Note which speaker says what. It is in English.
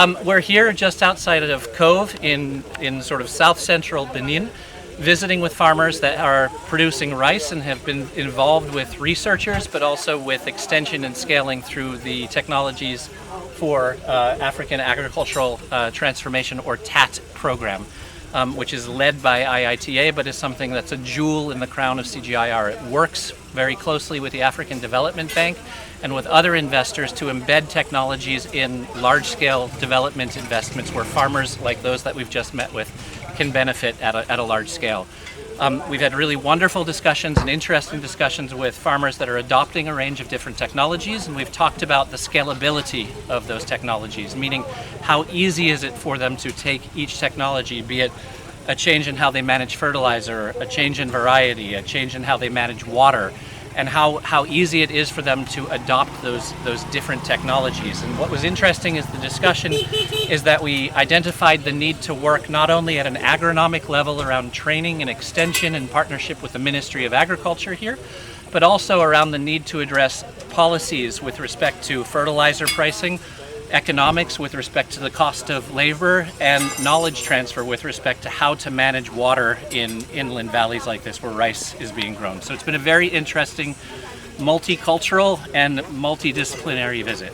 Speaker 1: We're here just outside of Covè in sort of south central Benin, visiting with farmers that are producing rice and have been involved with researchers, but also with extension and scaling through the technologies for African Agricultural Transformation, or TAAT program, which is led by IITA, but is something that's a jewel in the crown of CGIAR. It works very closely with the African Development Bank and with other investors to embed technologies in large-scale development investments where farmers like those that we've just met with can benefit at a large scale. We've had really wonderful discussions and interesting discussions with farmers that are adopting a range of different technologies, and we've talked about the scalability of those technologies, meaning how easy is it for them to take each technology, be it a change in how they manage fertilizer, a change in variety, a change in how they manage water, and how easy it is for them to adopt those different technologies. And what was interesting is the discussion is that we identified the need to work not only at an agronomic level around training and extension in partnership with the Ministry of Agriculture here, but also around the need to address policies with respect to fertilizer pricing, economics with respect to the cost of labor, and knowledge transfer with respect to how to manage water in inland valleys like this where rice is being grown. So it's been a very interesting, multicultural and multidisciplinary visit.